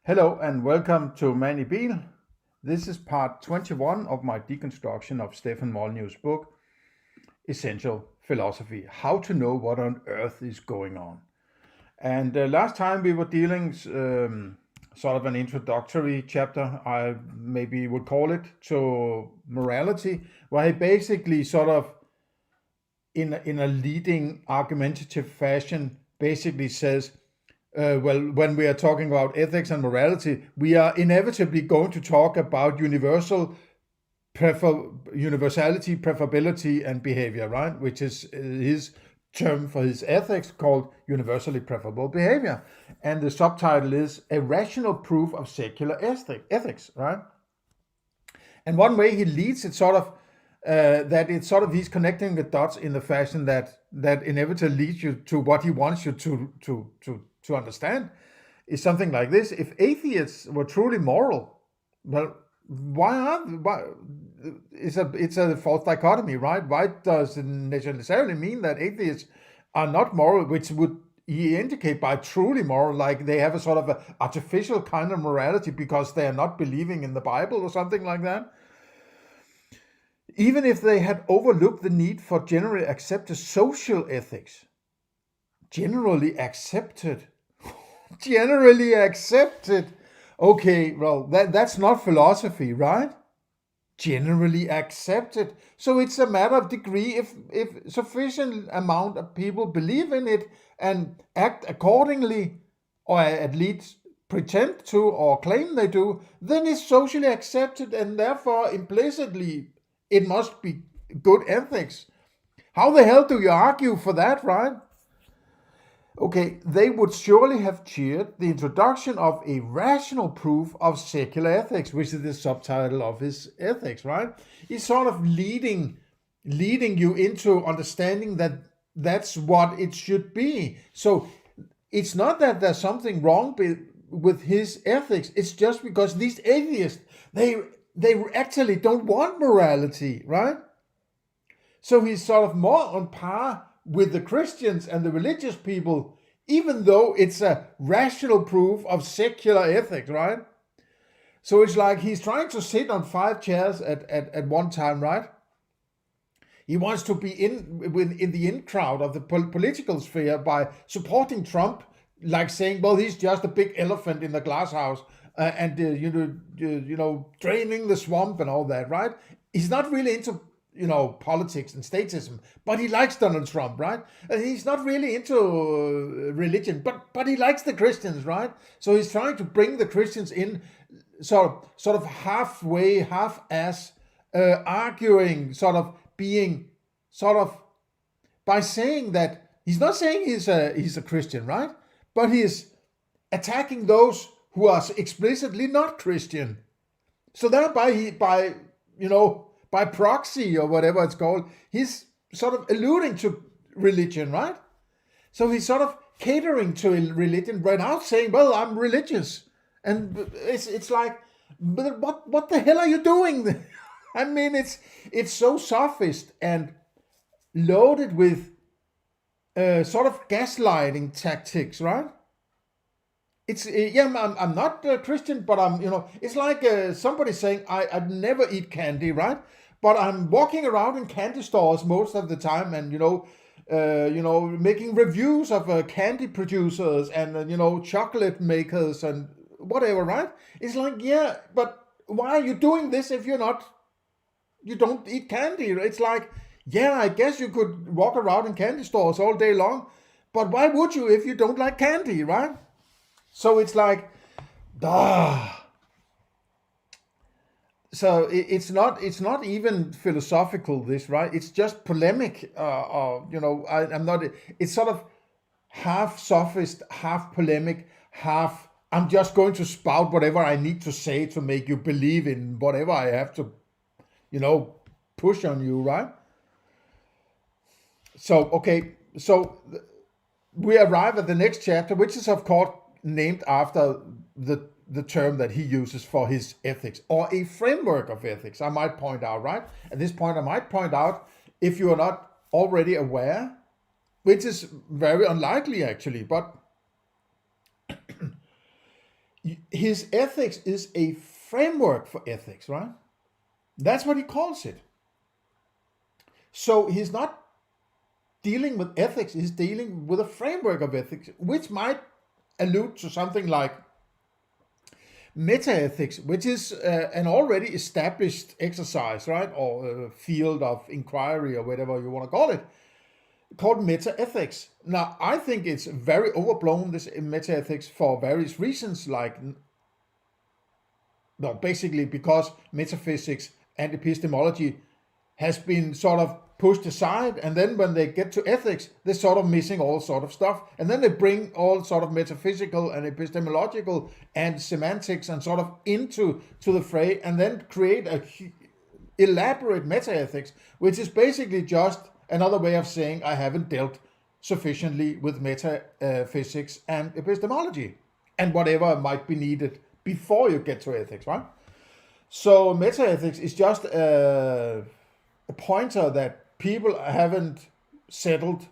Hello and welcome to Mandibil. This is part 21 of my deconstruction of Stefan Molyneux's book, Essential Philosophy, How to Know What on Earth is Going On. And last time we were dealing sort of an introductory chapter, I maybe would call it, to morality, where he basically sort of, in a leading argumentative fashion, basically says, when we are talking about ethics and morality, we are inevitably going to talk about universality, preferability, and behavior, right? Which is his term for his ethics called universally preferable behavior. And the subtitle is A Rational Proof of Secular Ethics, right? And one way he leads it sort of that it's sort of he's connecting the dots in the fashion that inevitably leads you to what he wants you to understand is something like this. If atheists were truly moral, well, why it's a false dichotomy, right? Why does it necessarily mean that atheists are not moral, which would he indicate by truly moral, like they have a sort of a artificial kind of morality because they are not believing in the Bible or something like that? Even if they had overlooked the need for generally accepted social ethics. Generally accepted. Generally accepted. Okay, well, that's not philosophy, right? Generally accepted. So it's a matter of degree. If sufficient amount of people believe in it and act accordingly, or at least pretend to or claim they do, then it's socially accepted, and therefore implicitly it must be good ethics. How the hell do you argue for that, right? Okay, they would surely have cheered the introduction of a rational proof of secular ethics, which is the subtitle of his ethics, right? He's sort of leading you into understanding that that's what it should be. So it's not that there's something wrong with his ethics. It's just because these atheists, they actually don't want morality, right? So he's sort of more on par with the Christians and the religious people, even though it's a rational proof of secular ethics, right? So it's like he's trying to sit on 5 chairs at one time, right? He wants to be in the in crowd of the political sphere by supporting Trump, like saying, well, he's just a big elephant in the glass house, and draining the swamp and all that, right? He's not really into politics and statism, but he likes Donald Trump, right? And he's not really into religion, but he likes the Christians, right? So he's trying to bring the Christians in, sort of halfway, half-ass, arguing, sort of being, sort of by saying that he's not saying he's a Christian, right? But he's attacking those who are explicitly not Christian. So thereby by proxy or whatever it's called, he's sort of alluding to religion, right? So he's sort of catering to religion without saying, well, I'm religious. And it's like, but what the hell are you doing? I mean, it's so sophist and loaded with sort of gaslighting tactics, right? It's I'm not a Christian, but I'm it's like somebody saying I'd never eat candy, right? But I'm walking around in candy stores most of the time, and making reviews of candy producers and chocolate makers and whatever, right? It's like, yeah, but why are you doing this if you don't eat candy? It's like, yeah, I guess you could walk around in candy stores all day long, but why would you if you don't like candy, right? So it's like, so it's not even philosophical, this, right? It's just polemic. I'm not. It's sort of half sophist, half polemic, half. I'm just going to spout whatever I need to say to make you believe in whatever I have to, push on you, right? So okay, so we arrive at the next chapter, which is of course named after the term that he uses for his ethics, or a framework of ethics, I might point out, right? At this point, I might point out, if you are not already aware, which is very unlikely actually, but his ethics is a framework for ethics, right? That's what he calls it. So he's not dealing with ethics, he's dealing with a framework of ethics, which might allude to something like meta-ethics, which is an already established exercise, right? Or field of inquiry, or whatever you want to call it, called meta-ethics. Now, I think it's very overblown, this meta-ethics, for various reasons, like, well, basically because metaphysics and epistemology has been sort of pushed aside, and then when they get to ethics, they're sort of missing all sort of stuff, and then they bring all sort of metaphysical and epistemological and semantics and sort of into the fray, and then create a elaborate meta-ethics, which is basically just another way of saying I haven't dealt sufficiently with metaphysics and epistemology and whatever might be needed before you get to ethics, right? So meta-ethics is just a pointer that people haven't settled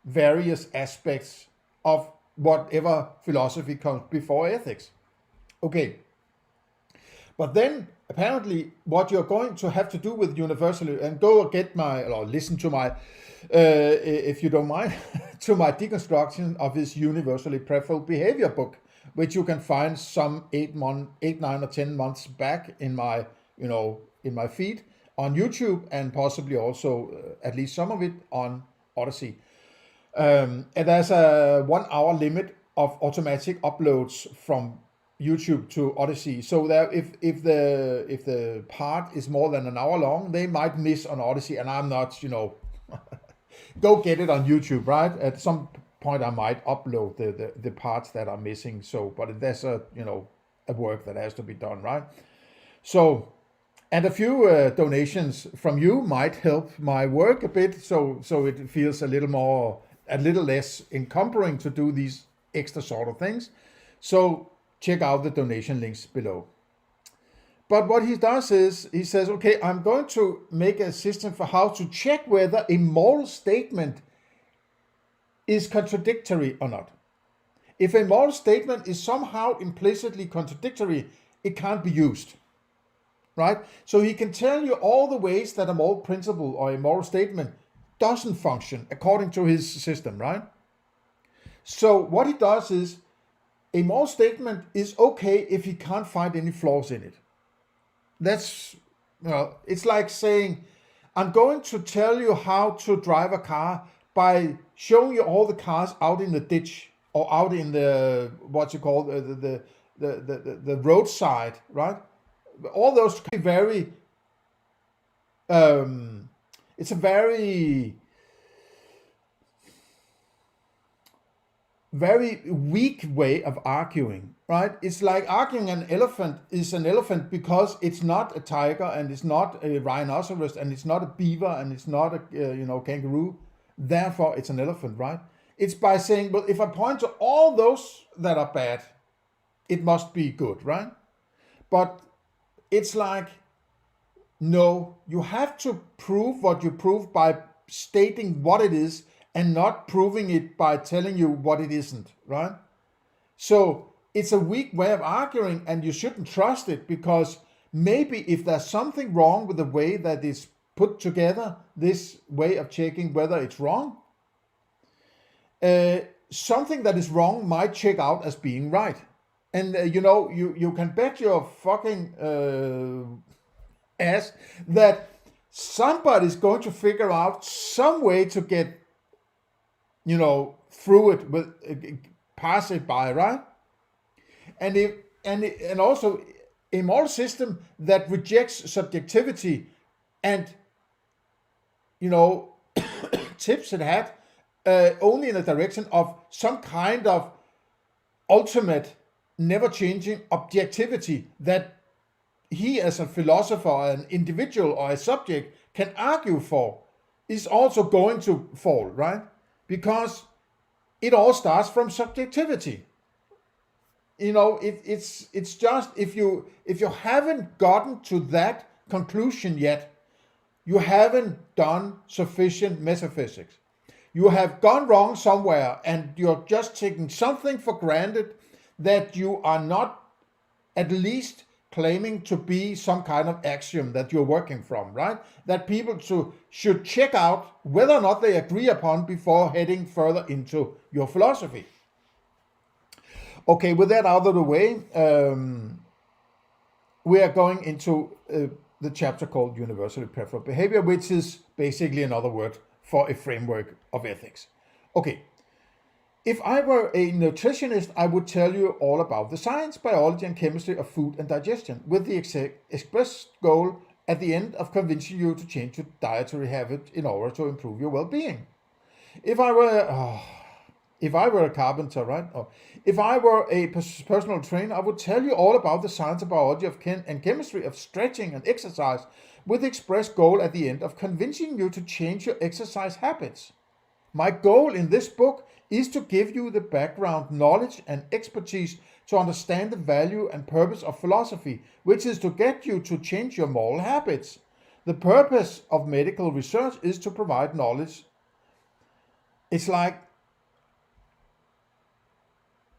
various aspects of whatever philosophy comes before ethics. Okay. But then apparently what you're going to have to do with universally, and go get my, or listen to my, if you don't mind, to my deconstruction of his universally preferable behavior book, which you can find some 8, 9 or 10 months back in my, in my feed on YouTube, and possibly also at least some of it on Odysee. And there's a 1 hour limit of automatic uploads from YouTube to Odysee. So that if the part is more than an hour long, they might miss on Odysee, and I'm not, go get it on YouTube, right? At some point I might upload the parts that are missing. So, but there's a work that has to be done, right? So, and a few donations from you might help my work a bit, so it feels a little less encumbering to do these extra sort of things. So check out the donation links below. But what he does is, he says, okay, I'm going to make a system for how to check whether a moral statement is contradictory or not. If a moral statement is somehow implicitly contradictory, it can't be used. Right? So he can tell you all the ways that a moral principle or a moral statement doesn't function according to his system, right? So what he does is, a moral statement is okay if he can't find any flaws in it. That's, it's like saying, I'm going to tell you how to drive a car by showing you all the cars out in the ditch or out in the, the roadside, right? All those can be very, it's a very weak way of arguing, right? It's like arguing an elephant is an elephant because it's not a tiger, and it's not a rhinoceros, and it's not a beaver, and it's not a kangaroo. Therefore, it's an elephant, right? It's by saying, well, if I point to all those that are bad, it must be good, right? But it's like, no, you have to prove what you prove by stating what it is, and not proving it by telling you what it isn't, right? So it's a weak way of arguing, and you shouldn't trust it, because maybe if there's something wrong with the way that it's put together, this way of checking whether it's wrong, something that is wrong might check out as being right. And you can bet your fucking ass that somebody's going to figure out some way to get through it, with pass it by, right? And also a moral system that rejects subjectivity and tips it hat only in the direction of some kind of ultimate, never changing objectivity that he as a philosopher, an individual, or a subject can argue for, is also going to fall, right? Because it all starts from subjectivity. It's just, if you haven't gotten to that conclusion yet, you haven't done sufficient metaphysics. You have gone wrong somewhere, and you're just taking something for granted that you are not at least claiming to be some kind of axiom that you're working from, right? That people should check out whether or not they agree upon before heading further into your philosophy. Okay, with that out of the way, we are going into the chapter called Universally Preferable Behavior, which is basically another word for a framework of ethics. Okay, if I were a nutritionist, I would tell you all about the science, biology, and chemistry of food and digestion, with the express goal at the end of convincing you to change your dietary habit in order to improve your well-being. If I were a carpenter, right? Or if I were a personal trainer, I would tell you all about the science and biology of and chemistry of stretching and exercise, with the express goal at the end of convincing you to change your exercise habits. My goal in this book is to give you the background knowledge and expertise to understand the value and purpose of philosophy, which is to get you to change your moral habits. The purpose of medical research is to provide knowledge. It's like,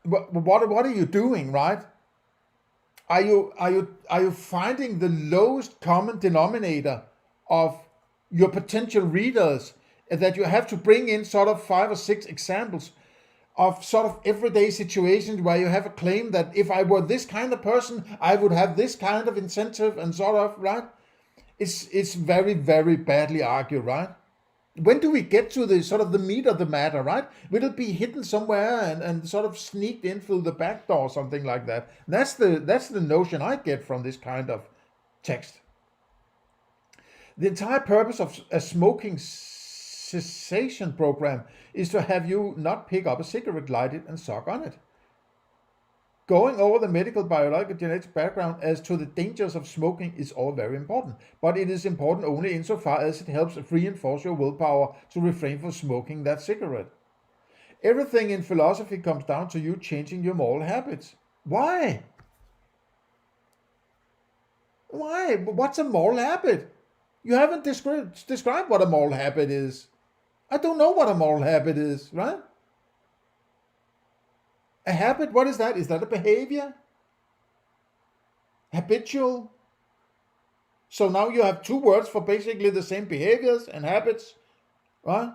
what are you doing, right? Are you finding the lowest common denominator of your potential readers, that you have to bring in sort of 5 or 6 examples of sort of everyday situations where you have a claim that if I were this kind of person, I would have this kind of incentive and sort of, right? It's very, very badly argued, right? When do we get to the sort of the meat of the matter, right? Will it be hidden somewhere and sort of sneaked in through the back door, something like that? That's the notion I get from this kind of text. The entire purpose of a smoking cessation program is to have you not pick up a cigarette, light it, and suck on it. Going over the medical, biological, genetic background as to the dangers of smoking is all very important, but it is important only insofar as it helps reinforce your willpower to refrain from smoking that cigarette. Everything in philosophy comes down to you changing your moral habits. Why? Why? What's a moral habit? You haven't described what a moral habit is. I don't know what a moral habit is, right? A habit, what is that? Is that a behavior? Habitual? So now you have 2 words for basically the same behaviors and habits, right?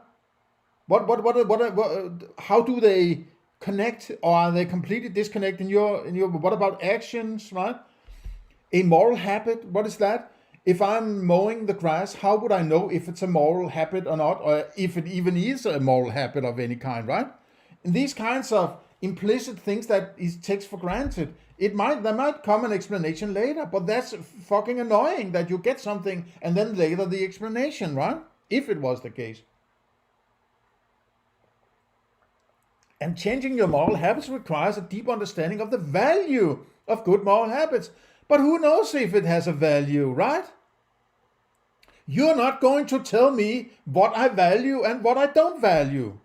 How do they connect, or are they completely disconnected in your, what about actions, right? A moral habit, what is that? If I'm mowing the grass, how would I know if it's a moral habit or not, or if it even is a moral habit of any kind, right? And these kinds of implicit things that it takes for granted, there might come an explanation later, but that's fucking annoying that you get something and then later the explanation, right? If it was the case. And changing your moral habits requires a deep understanding of the value of good moral habits. But who knows if it has a value, right? You're not going to tell me what I value and what I don't value.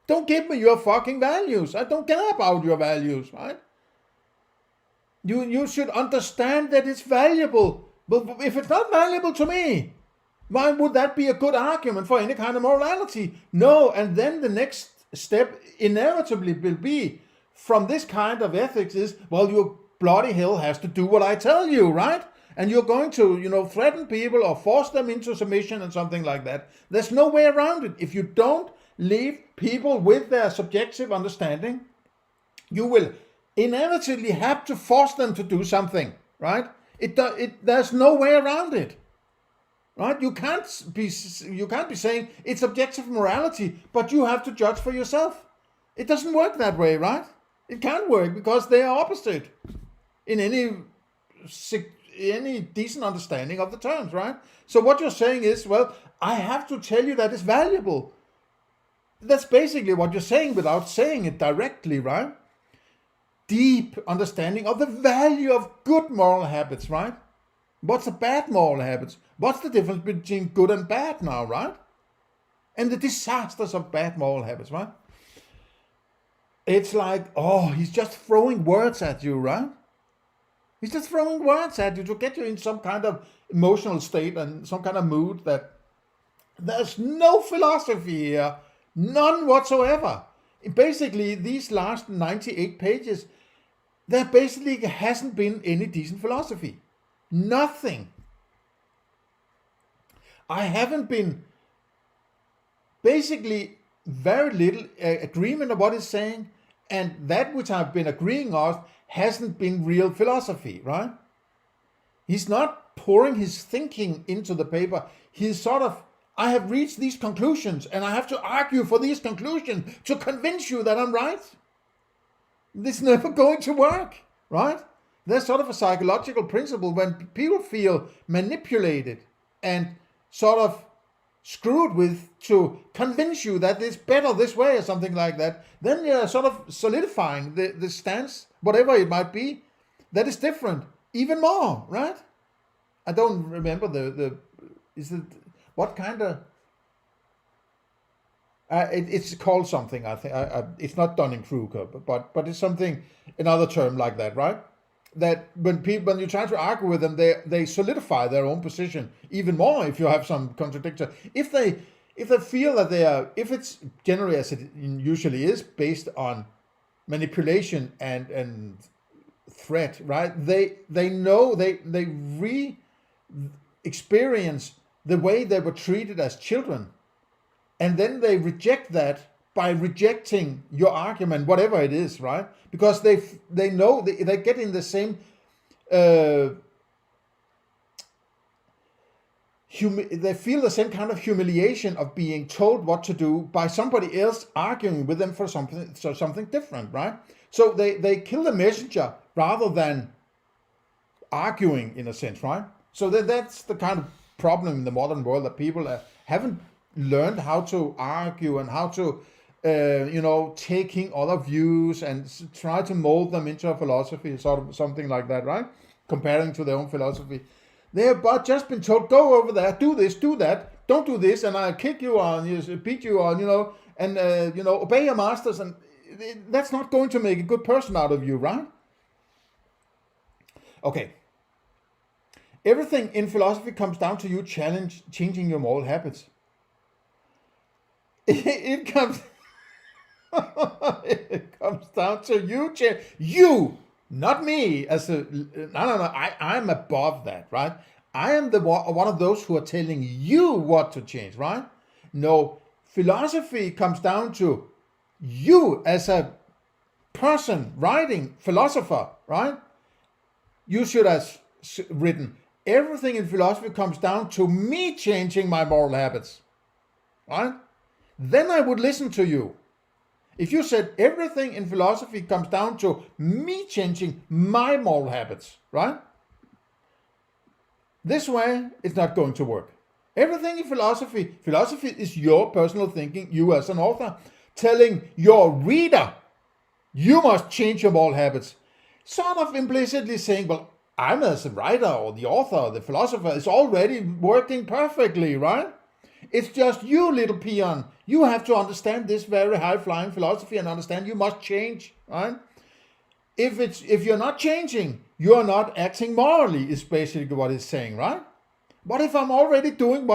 Don't give me your fucking values. I don't care about your values, right? You should understand that it's valuable. But if it's not valuable to me, why would that be a good argument for any kind of morality? No, and then the next step inevitably will be from this kind of ethics is, well, you bloody hell has to do what I tell you, right? And you're going to, threaten people or force them into submission and something like that. There's no way around it. If you don't leave people with their subjective understanding, you will inevitably have to force them to do something, right? There's no way around it, right? You can't be saying it's objective morality, but you have to judge for yourself. It doesn't work that way, right? It can't work because they are opposite in any decent understanding of the terms, right? So what you're saying is, well, I have to tell you that it's valuable. That's basically what you're saying without saying it directly, right? Deep understanding of the value of good moral habits, right? What's the bad moral habits? What's the difference between good and bad now, right? And the disasters of bad moral habits, right? It's like, oh, he's just throwing words at you, right? He's just throwing words at you to get you in some kind of emotional state and some kind of mood that there's no philosophy here, none whatsoever. Basically, these last 98 pages there basically hasn't been any decent philosophy. Nothing. I haven't been basically very little agreement of what he's saying, and that which I've been agreeing on hasn't been real philosophy, right? He's not pouring his thinking into the paper. He's sort of, I have reached these conclusions and I have to argue for these conclusions to convince you that I'm right. This is never going to work, right? There's sort of a psychological principle when people feel manipulated and sort of screwed with to convince you that it's better this way or something like that, then you're sort of solidifying the stance, whatever it might be, that is different even more, right? I don't remember is it, what kind of, it's called something, I think, it's not Dunning-Kruger, but it's something, another term like that, right? That when you try to argue with them, they solidify their own position even more if you have some contradiction. If they feel that if it's generally, as it usually is, based on manipulation and threat, right? They know they re-experience the way they were treated as children, and then they reject that by rejecting your argument, whatever it is, right? Because they know they get in the same they feel the same kind of humiliation of being told what to do by somebody else arguing with them for something different, right? So they kill the messenger rather than arguing, in a sense, right? So that's the kind of problem in the modern world, that people haven't learned how to argue and how to taking other views and try to mold them into a philosophy, sort of something like that, right? Comparing to their own philosophy. They have but just been told, go over there, do this, do that, don't do this, and I'll kick you on, beat you on, and obey your masters, and that's not going to make a good person out of you, right? Okay. Everything in philosophy comes down to you changing your moral habits. It comes down to you, not me. No. I'm above that, right? I am one of those who are telling you what to change, right? No, philosophy comes down to you as a person writing, philosopher, right? You should have written, everything in philosophy comes down to me changing my moral habits, right? Then I would listen to you. If you said everything in philosophy comes down to me changing my moral habits, right? This way, it's not going to work. Everything in philosophy is your personal thinking, you as an author, telling your reader, you must change your moral habits. Sort of implicitly saying, well, I'm as a writer or the author or the philosopher is already working perfectly, right? It's just you, little peon. You have to understand this very high-flying philosophy and understand you must change, right? If you're not changing, you're not acting morally, is basically what it's saying, right? What if I'm already doing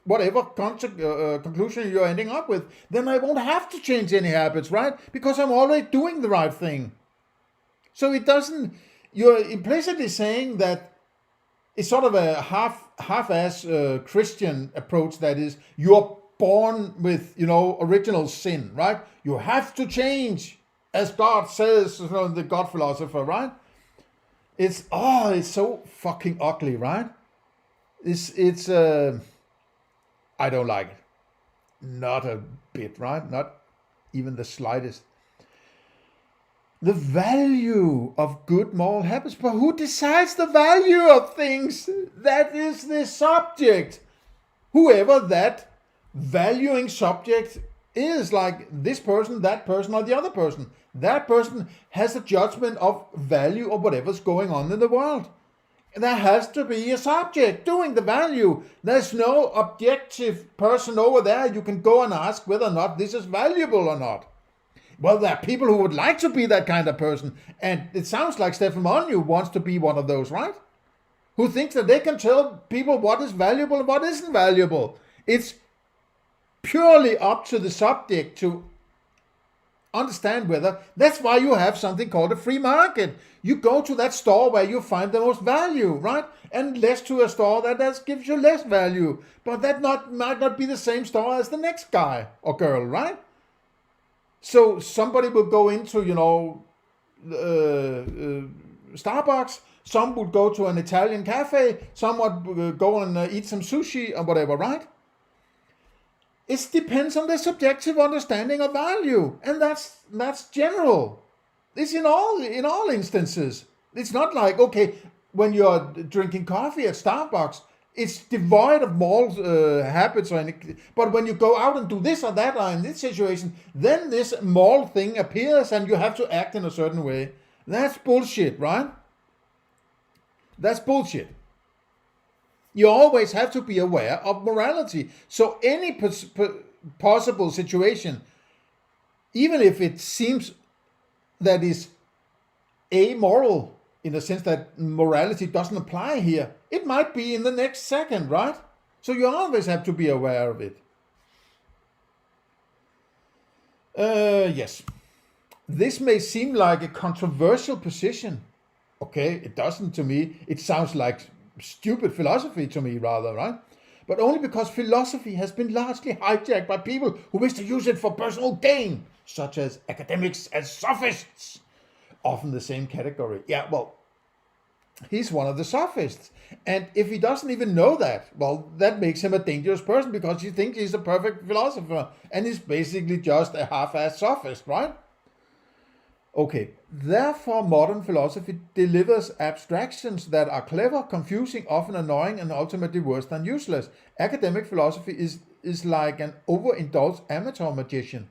whatever conclusion you're ending up with? Then I won't have to change any habits, right? Because I'm already doing the right thing. So you're implicitly saying that it's sort of a half-ass Christian approach, that is, you're born with, original sin, right? You have to change, as God says, the God philosopher, right? It's so fucking ugly, right? It's I don't like it. Not a bit, right? Not even the slightest. The value of good moral habits. But who decides the value of things? That is the subject. Whoever that valuing subject is, like this person, that person, or the other person. That person has a judgment of value of whatever's going on in the world. There has to be a subject doing the value. There's no objective person over there you can go and ask whether or not this is valuable or not. Well, there are people who would like to be that kind of person, and it sounds like Stefan Molyneux wants to be one of those, right? Who thinks that they can tell people what is valuable and what isn't valuable. It's purely up to the subject to understand whether. That's why you have something called a free market. You go to that store where you find the most value, right? And less to a store that gives you less value. But that might not be the same store as the next guy or girl, right? So somebody will go into, Starbucks. Some would go to an Italian cafe. Some would go and eat some sushi or whatever, right? It depends on the subjective understanding of value, and that's general. It's in all instances. It's not like, okay, when you're drinking coffee at Starbucks, it's devoid of moral habits or anything. But when you go out and do this or that or in this situation, then this moral thing appears and you have to act in a certain way. That's bullshit, right? That's bullshit. You always have to be aware of morality. So any possible situation, even if it seems that is amoral, in the sense that morality doesn't apply here, it might be in the next second, right? So you always have to be aware of it. Yes. This may seem like a controversial position. Okay, it doesn't to me. It sounds like stupid philosophy to me rather, right? But only because philosophy has been largely hijacked by people who wish to use it for personal gain, such as academics and sophists. Often the same category. Yeah, well, he's one of the sophists. And if he doesn't even know that, well, that makes him a dangerous person because he thinks he's a perfect philosopher and he's basically just a half-assed sophist, right? Okay, therefore modern philosophy delivers abstractions that are clever, confusing, often annoying, and ultimately worse than useless. Academic philosophy is like an overindulged amateur magician.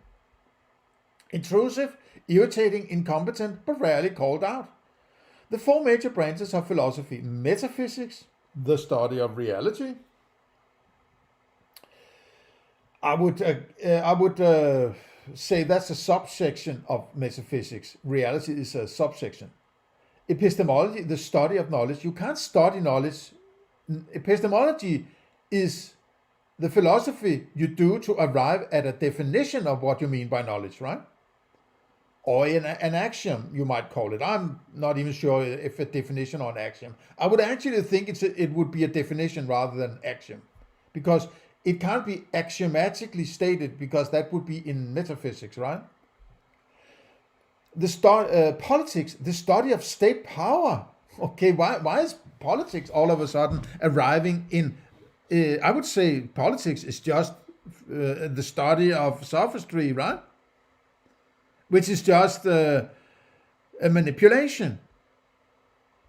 Intrusive, irritating, incompetent, but rarely called out. The four major branches of philosophy: metaphysics, the study of reality. I would say that's a subsection of metaphysics. Reality is a subsection. Epistemology, the study of knowledge. You can't study knowledge. Epistemology is the philosophy you do to arrive at a definition of what you mean by knowledge, right? Or an axiom, you might call it. I'm not even sure if a definition or an axiom. I would actually think it would be a definition rather than axiom, because it can't be axiomatically stated, because that would be in metaphysics, right? Politics, the study of state power. Okay, why is politics all of a sudden arriving in? I would say politics is just the study of sophistry, right? Which is just a manipulation.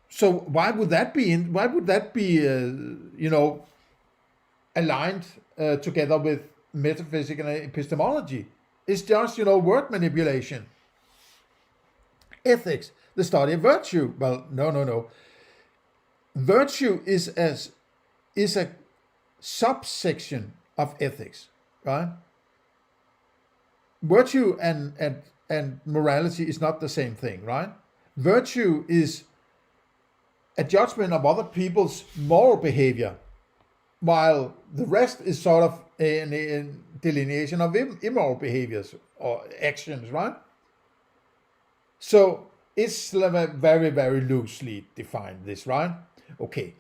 So why would that be? Aligned together with metaphysics and epistemology? It's just word manipulation. Ethics, the study of virtue. Well, no. Virtue is a subsection of ethics, right? Virtue and morality is not the same thing, right? Virtue is a judgment of other people's moral behavior, while the rest is sort of a delineation of immoral behaviors or actions, right? So it's very, very loosely defined, this, right? Okay.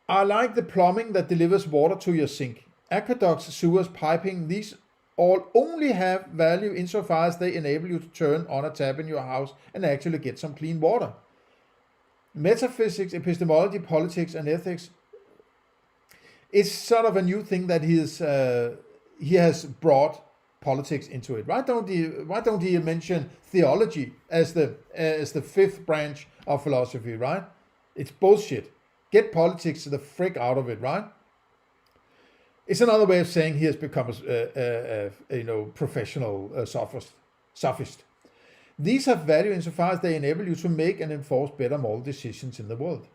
I like the plumbing that delivers water to your sink. Aqueducts, sewers, piping, these all only have value insofar as they enable you to turn on a tap in your house and actually get some clean water. Metaphysics, epistemology, politics, and ethics, it's sort of a new thing that he has brought politics into it. Why don't he mention theology as the fifth branch of philosophy, right? It's bullshit. Get politics the frick out of it, right? It's another way of saying he has become a professional sophist. These have value insofar as they enable you to make and enforce better moral decisions in the world.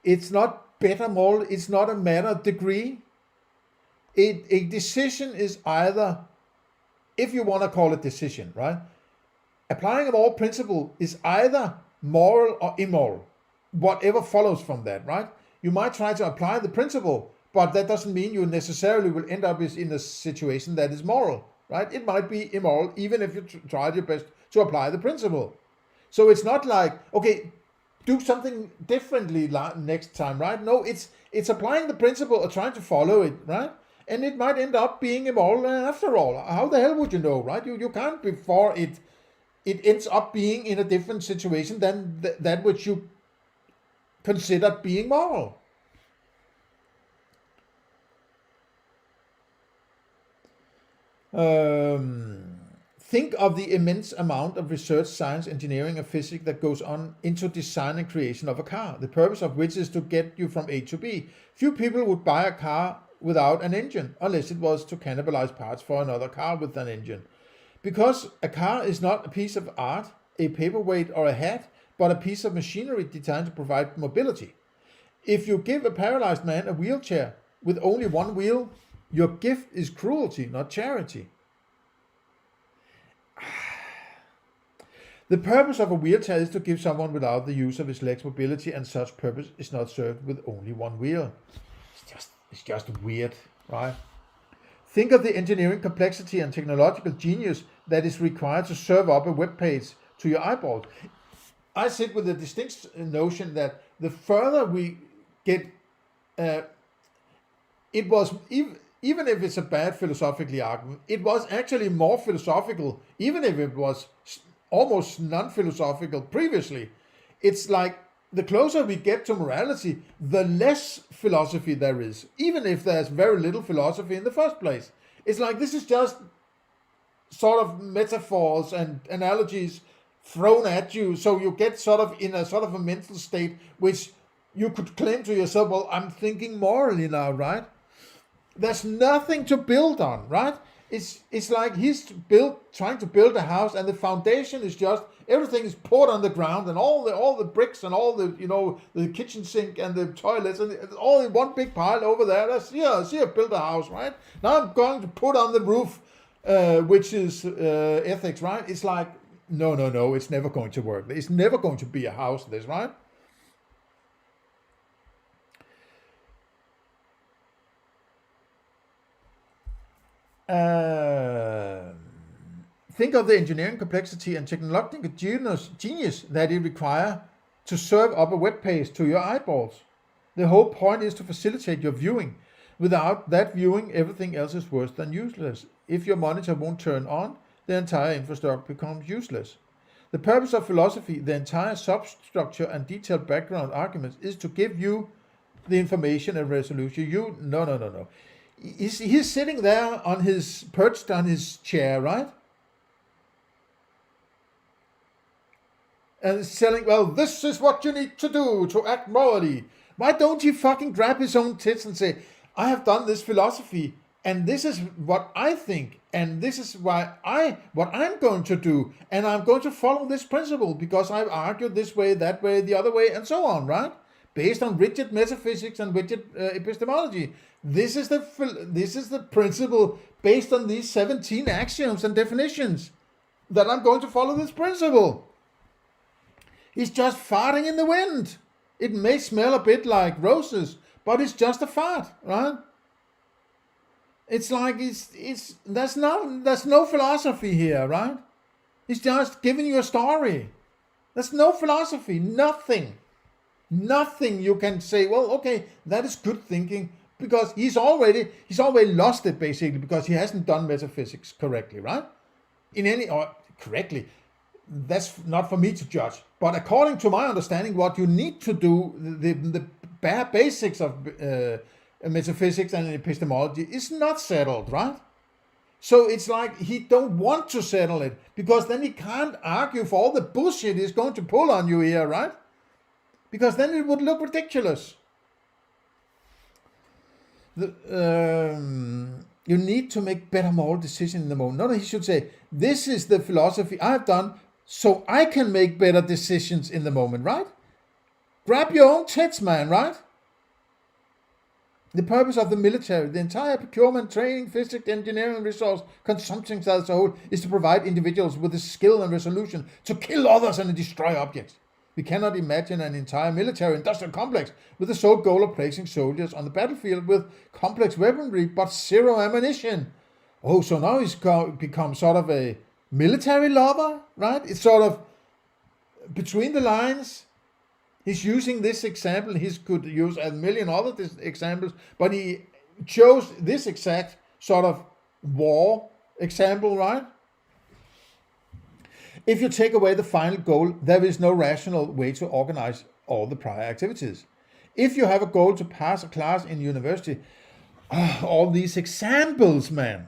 It's not better moral. It's not a matter of degree. A decision is either, if you want to call it decision, right? Applying a moral principle is either moral or immoral. Whatever follows from that, right? You might try to apply the principle, but that doesn't mean you necessarily will end up in a situation that is moral, right? It might be immoral even if you tried your best to apply the principle. So it's not like, okay, do something differently next time, right? No, it's applying the principle or trying to follow it, right? And it might end up being immoral after all. How the hell would you know, right? You can't before it ends up being in a different situation than that which you considered being moral. Think of the immense amount of research, science, engineering, and physics that goes on into design and creation of a car, the purpose of which is to get you from A to B. Few people would buy a car without an engine, unless it was to cannibalize parts for another car with an engine. Because a car is not a piece of art, a paperweight, or a hat, but a piece of machinery designed to provide mobility. If you give a paralyzed man a wheelchair with only one wheel, your gift is cruelty, not charity. The purpose of a wheelchair is to give someone without the use of his legs mobility, and such purpose is not served with only one wheel. It's just weird, right? Think of the engineering complexity and technological genius that is required to serve up a web page to your eyeballs. I sit with the distinct notion that the further we get, it was even if it's a bad philosophical argument, it was actually more philosophical, even if it was almost non-philosophical previously. It's like the closer we get to morality, the less philosophy there is, even if there's very little philosophy in the first place. It's like this is just sort of metaphors and analogies thrown at you, so you get sort of in a sort of a mental state which you could claim to yourself, well, I'm thinking morally now, right? There's nothing to build on, right? It's like he's trying to build a house, and the foundation is just everything is poured on the ground, and all the bricks and all the the kitchen sink and the toilets and all in one big pile over there. See, I built a house, right? Now I'm going to put on the roof, which is ethics, right? It's like no, it's never going to work. It's never going to be a house, this, right? Think of the engineering complexity and technological genius that it requires to serve up a web page to your eyeballs. The whole point is to facilitate your viewing. Without that viewing, everything else is worse than useless. If your monitor won't turn on, the entire infrastructure becomes useless. The purpose of philosophy, the entire substructure and detailed background arguments, is to give you the information and resolution. No. He's sitting there perched on his chair, right? And telling, well, this is what you need to do to act morally. Why don't he fucking grab his own tits and say, I have done this philosophy, and this is what I think, and this is what I'm going to do, and I'm going to follow this principle because I've argued this way, that way, the other way, and so on, right? Based on rigid metaphysics and rigid epistemology. This is the principle based on these 17 axioms and definitions that I'm going to follow this principle. He's just farting in the wind. It may smell a bit like roses, but it's just a fart, right? It's like there's no philosophy here, right? He's just giving you a story. There's no philosophy, nothing you can say, well, okay, that is good thinking, because he's already lost it, basically, because he hasn't done metaphysics correctly, right? Correctly, that's not for me to judge, but according to my understanding, what you need to do, the bare basics of metaphysics and epistemology is not settled, right? So it's like he don't want to settle it, because then he can't argue for all the bullshit he's going to pull on you here, right? Because then it would look ridiculous. You need to make better moral decisions in the moment. No, he should say, this is the philosophy I've done, so I can make better decisions in the moment, right? Grab your own tits, man, right? The purpose of the military, the entire procurement, training, physics, engineering, resource, consumption as a whole, is to provide individuals with the skill and resolution to kill others and destroy objects. We cannot imagine an entire military industrial complex with the sole goal of placing soldiers on the battlefield with complex weaponry but zero ammunition. Oh, so now he's become sort of a military lover, right? It's sort of between the lines. He's using this example. He could use a million other examples, but he chose this exact sort of war example, right? If you take away the final goal, there is no rational way to organize all the prior activities. If you have a goal to pass a class in university, all these examples, man,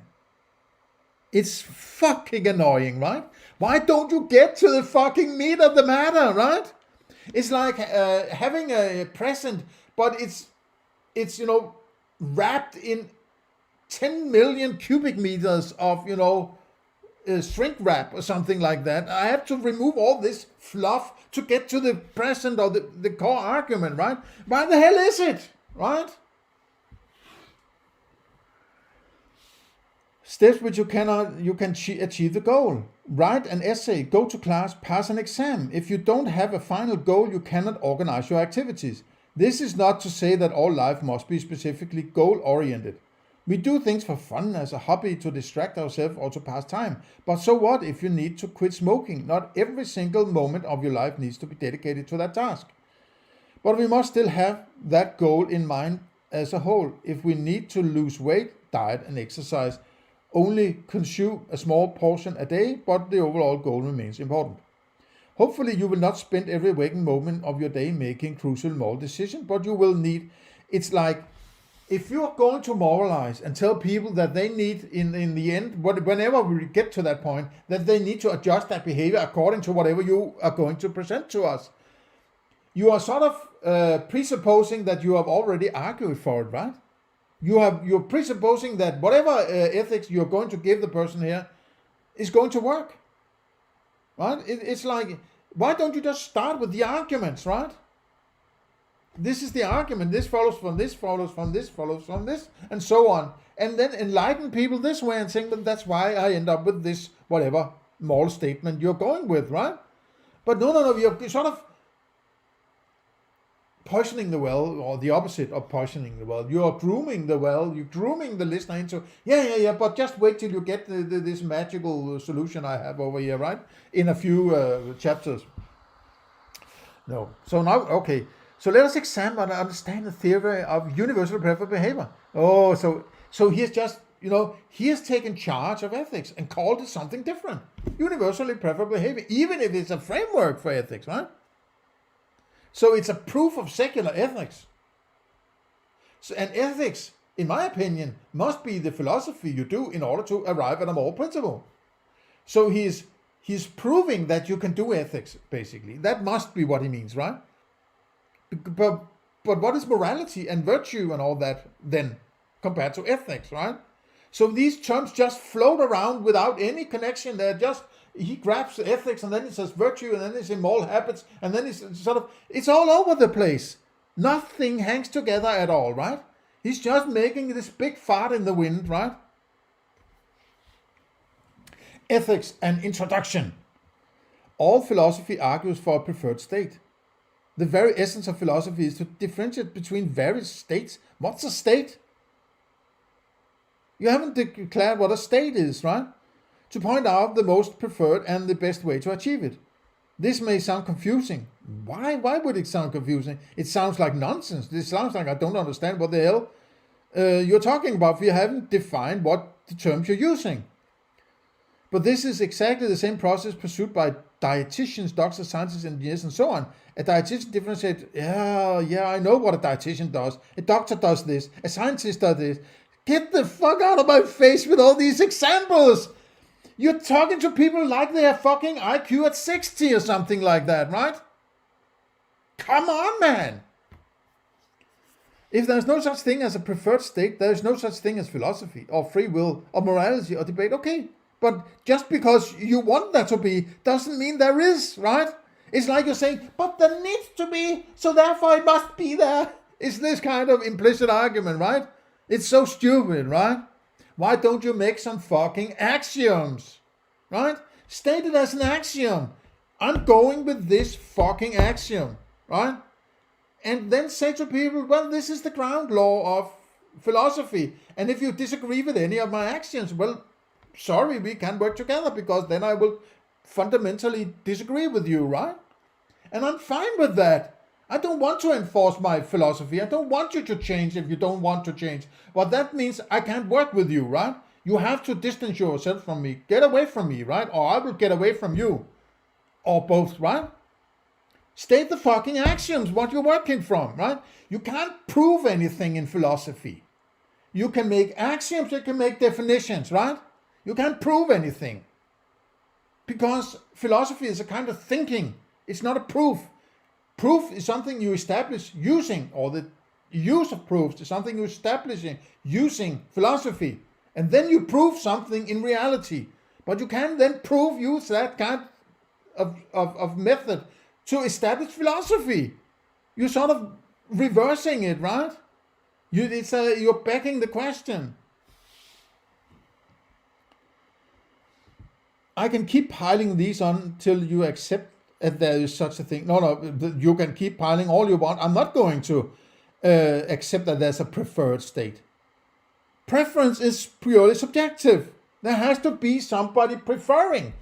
it's fucking annoying, right? Why don't you get to the fucking meat of the matter, right? It's like having a present, but it's wrapped in 10 million cubic meters of shrink wrap or something like that. I have to remove all this fluff to get to the present or the core argument, right? Why the hell is it, right? Steps which you can achieve the goal. Write an essay, go to class, pass an exam. If you don't have a final goal, you cannot organize your activities. This is not to say that all life must be specifically goal-oriented. We do things for fun as a hobby to distract ourselves or to pass time. But so what if you need to quit smoking? Not every single moment of your life needs to be dedicated to that task. But we must still have that goal in mind as a whole. If we need to lose weight, diet and exercise, only consume a small portion a day, but the overall goal remains important. Hopefully you will not spend every waking moment of your day making crucial moral decisions, but you will need, it's like, if you are going to moralize and tell people that they need, in the end, whenever we get to that point, that they need to adjust their behavior according to whatever you are going to present to us, you are sort of presupposing that you have already argued for it, right? You're presupposing that whatever ethics you're going to give the person here is going to work, right? It's like, why don't you just start with the arguments, right? This is the argument. This follows from this, follows from this, follows from this, and so on. And then enlighten people this way and think that that's why I end up with this, whatever moral statement you're going with, right? But no, you're sort of poisoning the well, or the opposite of poisoning the well. You're grooming the well, you're grooming the listener into, but just wait till you get this magical solution I have over here, right? In a few chapters. No. So now, okay. So let us examine and understand the theory of universally preferred behavior. Oh, so he's just, he has taken charge of ethics and called it something different. Universally preferred behavior, even if it's a framework for ethics, right? So it's a proof of secular ethics. And ethics, in my opinion, must be the philosophy you do in order to arrive at a moral principle. So he's proving that you can do ethics, basically. That must be what he means, right? But what is morality and virtue and all that then compared to ethics, right? So these terms just float around without any connection. He grabs ethics and then he says virtue and then he says moral habits and then it's all over the place. Nothing hangs together at all, right? He's just making this big fart in the wind, right? Ethics and introduction. All philosophy argues for a preferred state. The very essence of philosophy is to differentiate between various states. What's a state? You haven't declared what a state is, right? To point out the most preferred and the best way to achieve it. This may sound confusing. Why would it sound confusing? It sounds like nonsense. This sounds like I don't understand what the hell you're talking about if you haven't defined what the terms you're using. But this is exactly the same process pursued by dietitians, doctors, scientists, engineers, and so on. A dietitian differentiates, I know what a dietitian does. A doctor does this. A scientist does this. Get the fuck out of my face with all these examples. You're talking to people like they have fucking IQ at 60 or something like that, right? Come on, man. If there's no such thing as a preferred state, there is no such thing as philosophy or free will or morality or debate. Okay, but just because you want there to be doesn't mean there is, right? It's like you're saying, but there needs to be, so therefore it must be there. It's this kind of implicit argument, right? It's so stupid, right? Why don't you make some fucking axioms, right? State it as an axiom. I'm going with this fucking axiom, right? And then say to people, well, this is the ground law of philosophy. And if you disagree with any of my axioms, well, sorry, we can't work together, because then I will fundamentally disagree with you, right? And I'm fine with that. I don't want to enforce my philosophy. I don't want you to change if you don't want to change. Well, that means I can't work with you, right? You have to distance yourself from me. Get away from me, right? Or I will get away from you. Or both, right? State the fucking axioms, what you're working from, right? You can't prove anything in philosophy. You can make axioms, you can make definitions, right? You can't prove anything. Because philosophy is a kind of thinking. It's not a proof. Proof is something you establish using, or the use of proofs is something you're establishing using philosophy. And then you prove something in reality. But you can then use that kind of method to establish philosophy. You're sort of reversing it, right? You're backing the question. I can keep piling these on till you accept that there is such a thing. No, you can keep piling all you want. I'm not going to accept that there's a preferred state. Preference is purely subjective. There has to be somebody preferring.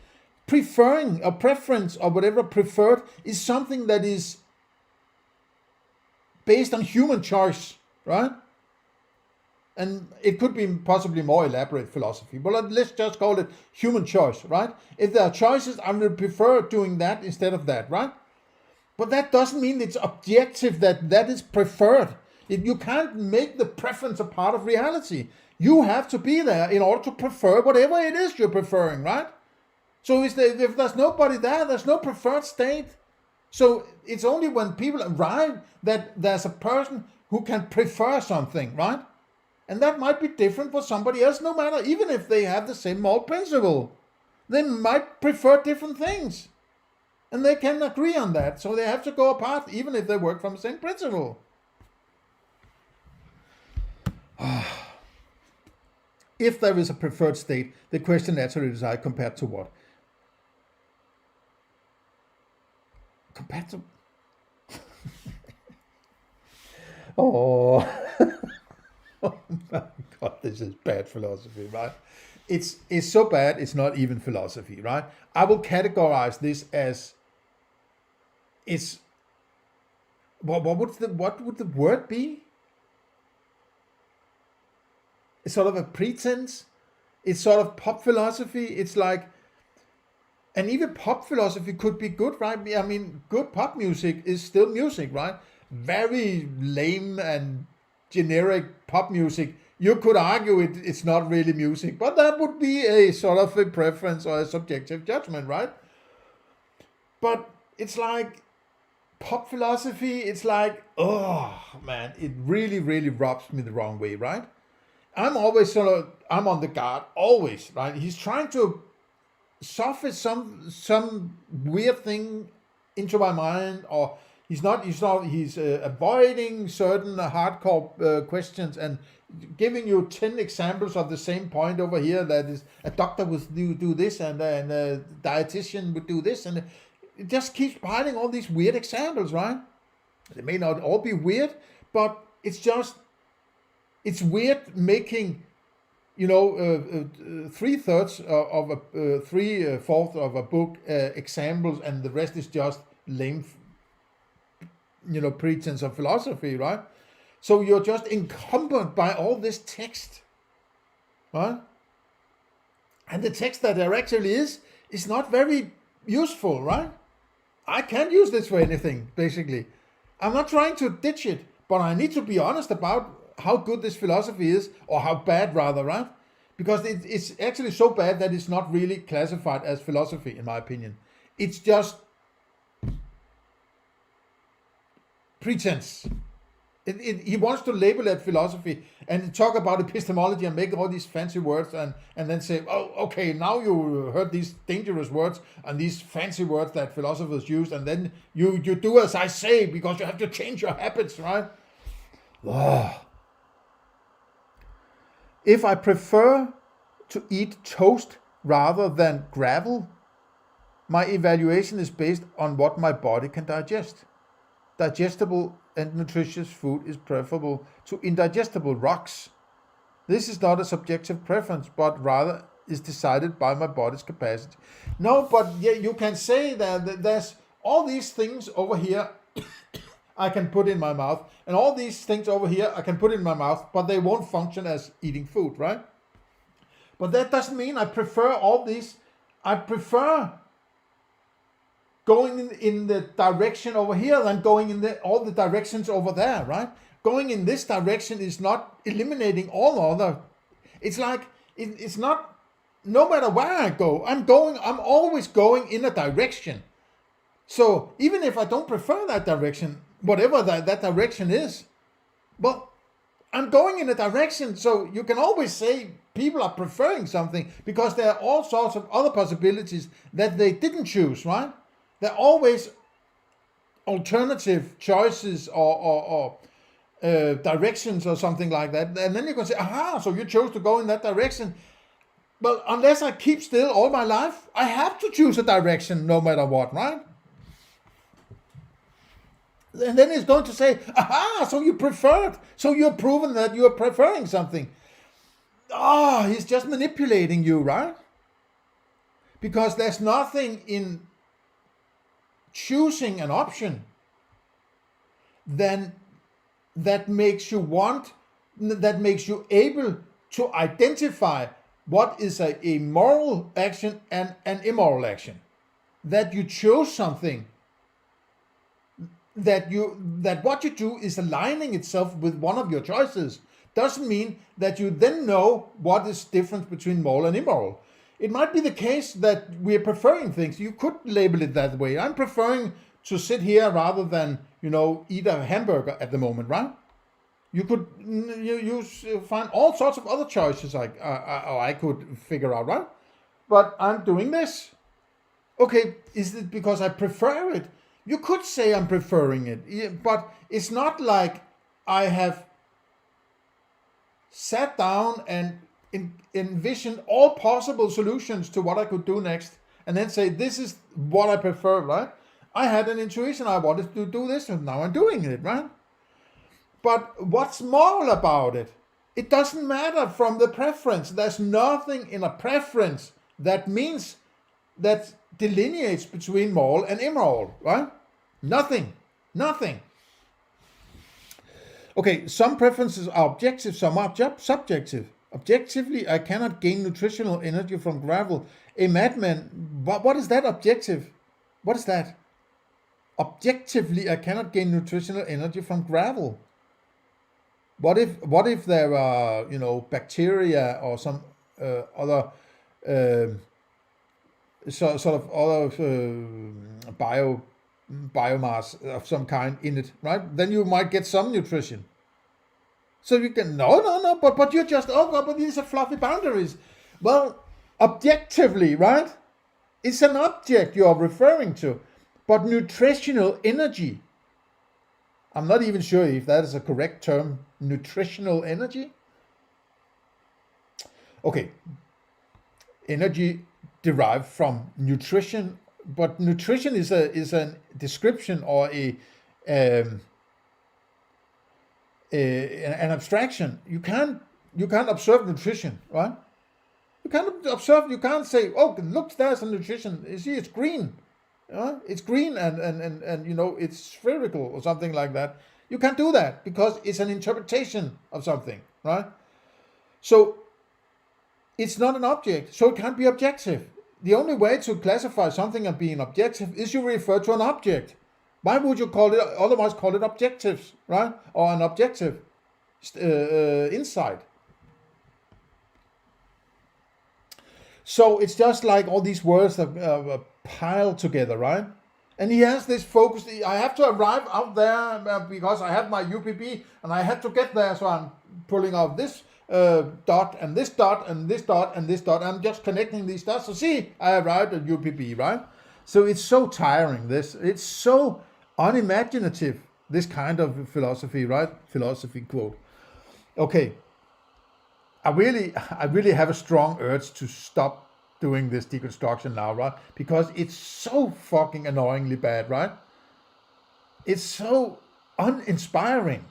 Preferring a preference or whatever preferred is something that is based on human choice, right? And it could be possibly more elaborate philosophy, but let's just call it human choice, right? If there are choices, I will prefer doing that instead of that, right? But that doesn't mean it's objective, that is preferred. You can't make the preference a part of reality. You have to be there in order to prefer whatever it is you're preferring, right? So if there's nobody there, there's no preferred state. So it's only when people arrive that there's a person who can prefer something, right? And that might be different for somebody else, no matter, even if they have the same moral principle. They might prefer different things. And they can agree on that. So they have to go apart, even if they work from the same principle. If there is a preferred state, the question naturally is, compared to what? Compared to... Oh my God, this is bad philosophy, right? It's so bad, it's not even philosophy, right? I will categorize this as it's... what would the word be? It's sort of a pretense. It's sort of pop philosophy. It's like... And even pop philosophy could be good, right? I mean, good pop music is still music, right? Very lame and generic pop music, you could argue it's not really music, but that would be a sort of a preference or a subjective judgment, right? But it's like pop philosophy, it's like, oh man, it really, really rubs me the wrong way, right? I'm always I'm on the guard, always, right? He's trying to soften some weird thing into my mind, or he's avoiding certain hardcore questions and giving you 10 examples of the same point over here, that is a doctor would do this, and a dietitian would do this, and it just keeps piling all these weird examples, right? They may not all be weird, but it's weird making, 3/4 of a 3/4 of a book examples, and the rest is just lame, pretense of philosophy, right? So you're just encumbered by all this text, right? And the text that there actually is not very useful, right? I can't use this for anything, basically. I'm not trying to ditch it, but I need to be honest about how good this philosophy is, or how bad rather, right? Because it's actually so bad that it's not really classified as philosophy, in my opinion. It's just pretense. He wants to label it philosophy and talk about epistemology and make all these fancy words and then say, oh, okay, now you heard these dangerous words and these fancy words that philosophers use, and then you do as I say because you have to change your habits, right? Oh. If I prefer to eat toast rather than gravel, My evaluation is based on what my body can digest. Digestible and nutritious food is preferable to indigestible rocks. This is not a subjective preference, but rather is decided by my body's capacity. No, but yeah, you can say that there's all these things over here I can put in my mouth, and all these things over here I can put in my mouth, but they won't function as eating food, right? But that doesn't mean I prefer all these. I prefer going in the direction over here than going in all the directions over there, right? Going in this direction is not eliminating all other. It's like, it's not, no matter where I go, I'm always going in a direction. So even if I don't prefer that direction, whatever that direction is, well, I'm going in a direction. So you can always say people are preferring something because there are all sorts of other possibilities that they didn't choose, right? There are always alternative choices or directions or something like that. And then you can say, aha, so you chose to go in that direction. Well, unless I keep still all my life, I have to choose a direction no matter what, right? And then it's going to say, aha, so you preferred. So you're proven that you're preferring something. Oh, he's just manipulating you, right? Because there's nothing in choosing an option then that makes you able to identify what is a moral action and an immoral action. That you chose something, that what you do is aligning itself with one of your choices, doesn't mean that you then know what is difference between moral and immoral. It might be the case that we're preferring things. You could label it that way. I'm preferring to sit here rather than, eat a hamburger at the moment, right? You could find all sorts of other choices I could figure out, right? But I'm doing this. Okay, is it because I prefer it? You could say I'm preferring it, but it's not like I have sat down and envisioned all possible solutions to what I could do next, and then say, this is what I prefer, right? I had an intuition, I wanted to do this, and now I'm doing it, right? But what's moral about it? It doesn't matter from the preference. There's nothing in a preference that means that delineates between moral and immoral, right? Nothing. Okay, some preferences are objective, some are subjective. Objectively, I cannot gain nutritional energy from gravel. A madman, what is that objective? What is that? Objectively, I cannot gain nutritional energy from gravel. What if there are, bacteria or some other sort of other biomass of some kind in it, right? Then you might get some nutrition. So you can, no, but you're just, but these are fluffy boundaries. Well, objectively, right? It's an object you are referring to, but nutritional energy, I'm not even sure if that is a correct term, nutritional energy. Okay, energy derived from nutrition, but nutrition is a description or an abstraction. You can't observe nutrition, right? You can't say, oh, look, there's a nutrition. You see, it's green. It's green and it's spherical or something like that. You can't do that because it's an interpretation of something, right? So it's not an object, so it can't be objective. The only way to classify something as being objective is you refer to an object. Why would you otherwise call it objectives, right? Or an objective insight. So it's just like all these words are piled together, right? And he has this focus. I have to arrive out there because I have my UPB and I had to get there. So I'm pulling out this dot and this dot and this dot and this dot. I'm just connecting these dots. So see, I arrived at UPB, right? So it's so tiring. It's so unimaginative, this kind of philosophy, right? Philosophy quote. Okay. I really have a strong urge to stop doing this deconstruction now, right? Because it's so fucking annoyingly bad, right? It's so uninspiring.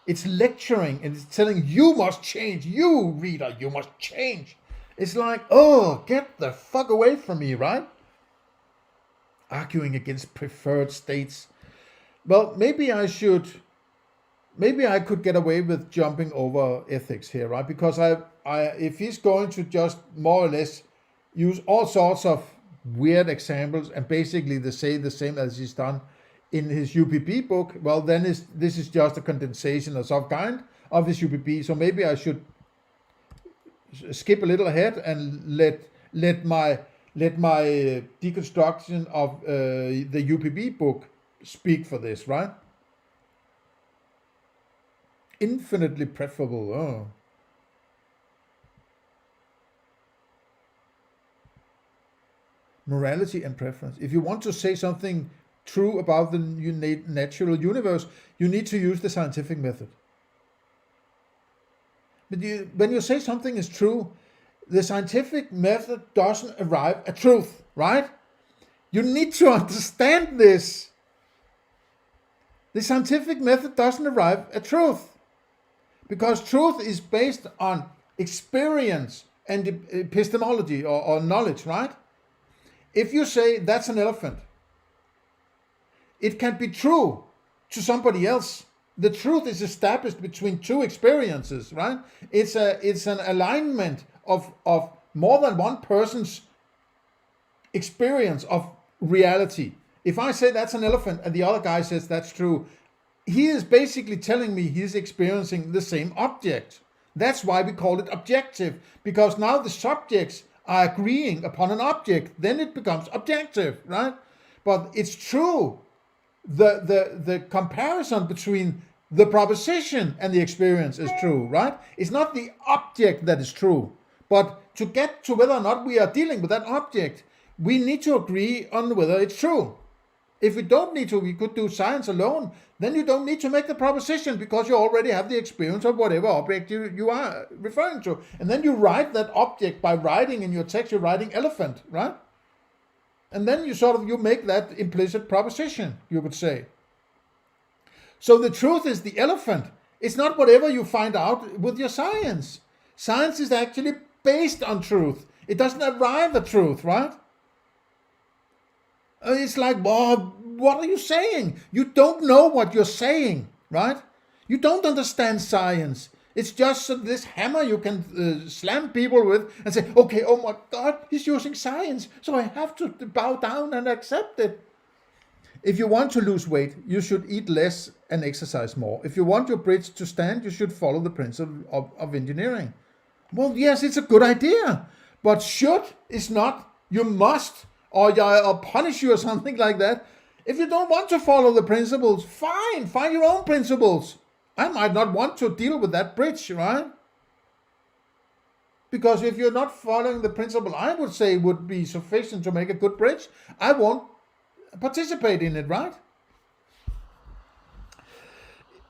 It's lecturing and it's telling you must change. You, reader, you must change. It's like, oh, get the fuck away from me, right? Arguing against preferred states. Well, maybe I could get away with jumping over ethics here, right? Because if he's going to just more or less use all sorts of weird examples and basically say the same as he's done in his UPB book, well, then this is just a condensation of some kind of his UPB. So maybe I should skip a little ahead and let my deconstruction of the UPB book speak for this, right? Infinitely preferable. Oh. Morality and preference. If you want to say something true about the natural universe, you need to use the scientific method. But when you say something is true, the scientific method doesn't arrive at truth, right? You need to understand this. The scientific method doesn't arrive at truth, because truth is based on experience and epistemology or knowledge, right? If you say that's an elephant, it can be true to somebody else. The truth is established between two experiences, right? It's an alignment of more than one person's experience of reality. If I say that's an elephant and the other guy says that's true, he is basically telling me he's experiencing the same object. That's why we call it objective, because now the subjects are agreeing upon an object, then it becomes objective, right? But it's true. The comparison between the proposition and the experience is true, right? It's not the object that is true. But to get to whether or not we are dealing with that object, we need to agree on whether it's true. If we don't need to, we could do science alone. Then you don't need to make the proposition, because you already have the experience of whatever object you are referring to. And then you write that object by writing in your text, you're writing elephant, right? And then you make that implicit proposition, you would say. So the truth is the elephant. It's not whatever you find out with your science. Science is actually based on truth. It doesn't arrive at truth, right? It's like, well, what are you saying? You don't know what you're saying, right? You don't understand science. It's just this hammer you can slam people with and say, okay, oh my God, he's using science, so I have to bow down and accept it. If you want to lose weight, you should eat less and exercise more. If you want your bridge to stand, you should follow the principle of engineering. Well, yes, it's a good idea, but should is not you must, or I'll punish you or something like that. If you don't want to follow the principles, fine, find your own principles. I might not want to deal with that bridge, right? Because if you're not following the principle I would say would be sufficient to make a good bridge, I won't participate in it, right?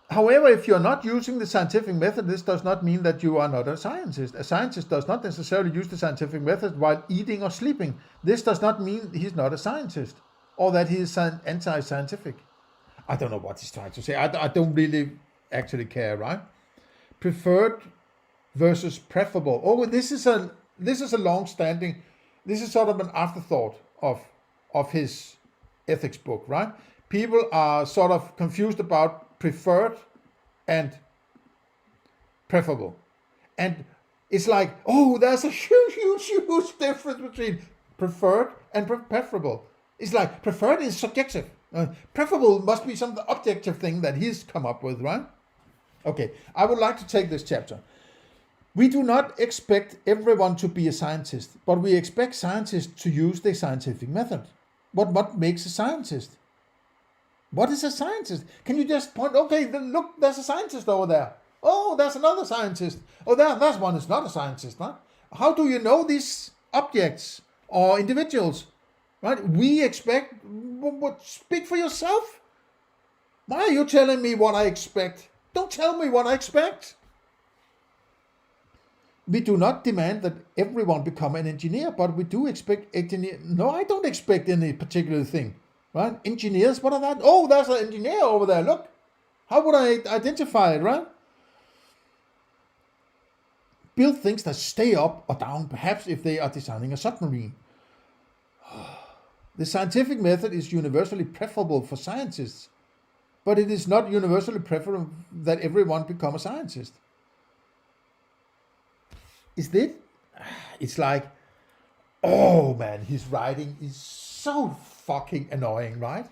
However, if you're not using the scientific method, this does not mean that you are not a scientist. A scientist does not necessarily use the scientific method while eating or sleeping. This does not mean he's not a scientist or that he is anti-scientific. I don't know what he's trying to say. I don't really actually care, right? Preferred versus preferable. Oh, this is a long-standing, this is sort of an afterthought of his ethics book, right? People are sort of confused about preferred and preferable. And it's like, oh, there's a huge difference between preferred and preferable. It's like preferred is subjective. Preferable must be some objective thing that he's come up with, right? Okay, I would like to take this chapter. We do not expect everyone to be a scientist, but we expect scientists to use the scientific method. What makes a scientist? What is a scientist? Can you just point, okay, then look, there's a scientist over there. Oh, there's another scientist. Oh, that one is not a scientist, huh? How do you know these objects or individuals? Right? We expect, speak for yourself. Why are you telling me what I expect? Don't tell me what I expect. We do not demand that everyone become an engineer, but we do expect engineer. No, I don't expect any particular thing, right? Engineers, what are that? Oh, there's an engineer over there. Look, how would I identify it, right? Build things that stay up or down, perhaps if they are designing a submarine. The scientific method is universally preferable for scientists, but it is not universally preferable that everyone become a scientist. Is this? It's like, oh man, his writing is so fucking annoying, right?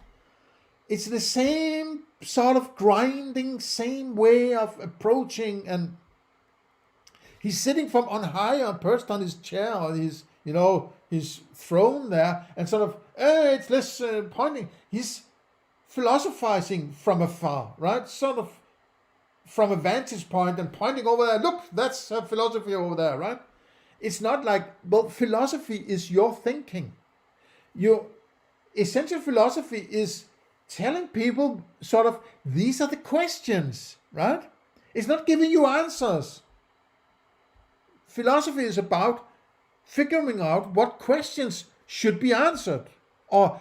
It's the same sort of grinding, same way of approaching, and he's sitting from on high or perched on his chair or his, his throne there, and sort of, it's less pointing. He's philosophizing from afar, right? Sort of from a vantage point and pointing over there. Look, that's a philosophy over there, right? It's not like, well, philosophy is your thinking. Your essential philosophy is telling people sort of, these are the questions, right? It's not giving you answers. Philosophy is about figuring out what questions should be answered, or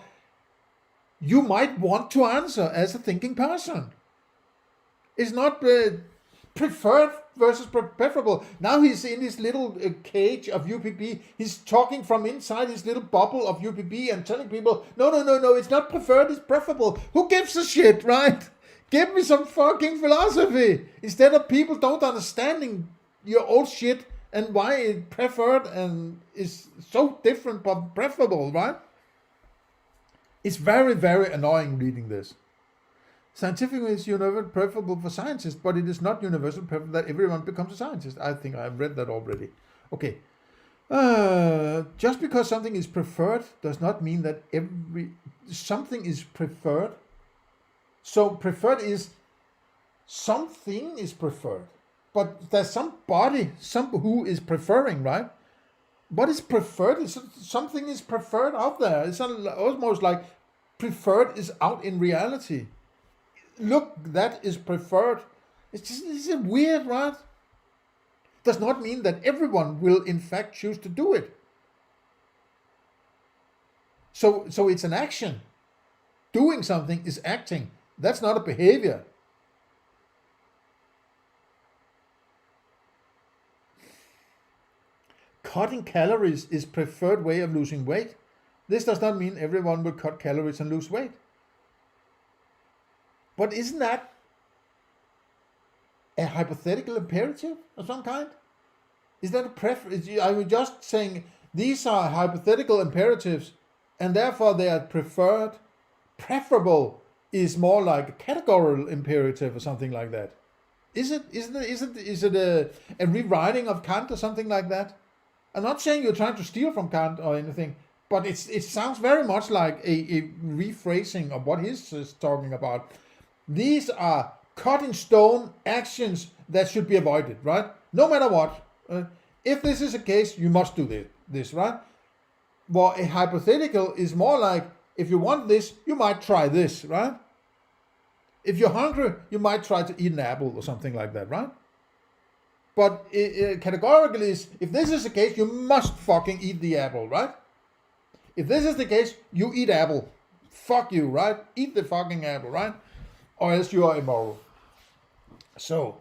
you might want to answer as a thinking person. It's not preferred versus preferable. Now he's in his little cage of UPB. He's talking from inside his little bubble of UPB and telling people, no, it's not preferred, it's preferable. Who gives a shit, right? Give me some fucking philosophy. Instead of people don't understanding your old shit and why it preferred and is so different but preferable, right? It's very, very annoying reading this. Scientific is universally preferable for scientists, but it is not universally preferable that everyone becomes a scientist. I think I've read that already. Okay. Just because something is preferred does not mean that something is preferred. So preferred is something is preferred, but there's somebody, who is preferring, right? What is preferred? Is something is preferred out there. It's almost like preferred is out in reality. Look, that is preferred. It's weird, right? Does not mean that everyone will in fact choose to do it. So it's an action. Doing something is acting. That's not a behavior. Cutting calories is preferred way of losing weight. This does not mean everyone will cut calories and lose weight. But isn't that a hypothetical imperative of some kind? Is that a preference? I was just saying these are hypothetical imperatives and therefore they are preferred. Preferable is more like a categorical imperative or something like that. Is it a rewriting of Kant or something like that? I'm not saying you're trying to steal from Kant or anything, but it sounds very much like a rephrasing of what he's talking about. These are cut in stone actions that should be avoided, right? No matter what. If this is a case, you must do this, right? Well, a hypothetical is more like, if you want this, you might try this, right? If you're hungry, you might try to eat an apple or something like that, right? But categorically is, if this is the case, you must fucking eat the apple, right? If this is the case, you eat apple. Fuck you, right? Eat the fucking apple, right? Or else you are immoral. So,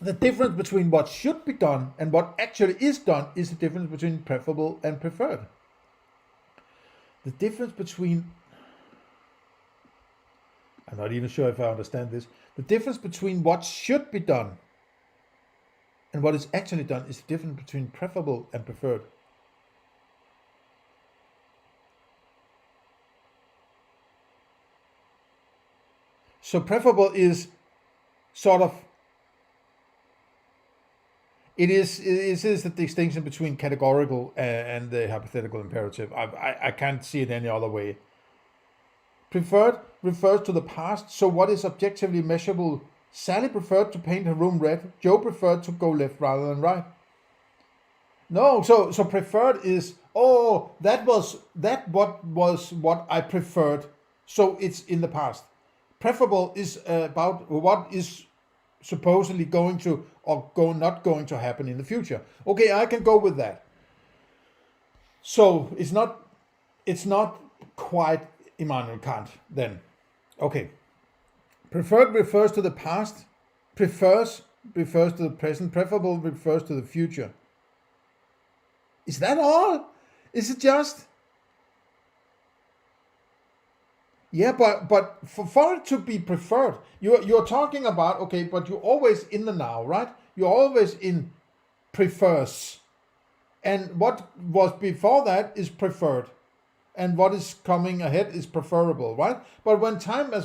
the difference between what should be done and what actually is done is the difference between preferable and preferred. The difference between, I'm not even sure if I understand this. The difference between what should be done and what is actually done is the difference between preferable and preferred. So preferable is sort of, it is the distinction between categorical and the hypothetical imperative. I can't see it any other way. Preferred refers to the past, so what is objectively measurable? Sally preferred to paint her room red. Joe preferred to go left rather than right. No, so preferred is, that was what I preferred, so it's in the past. Preferable is about what is supposedly going to or not going to happen in the future. Okay, I can go with that. So it's not quite Immanuel Kant then. Okay. Preferred refers to the past, refers to the present, preferable refers to the future. Is that all? Is it just? Yeah, but for it to be preferred, you're talking about, okay, but you're always in the now, right? You're always in prefers. And what was before that is preferred. And what is coming ahead is preferable, right? But as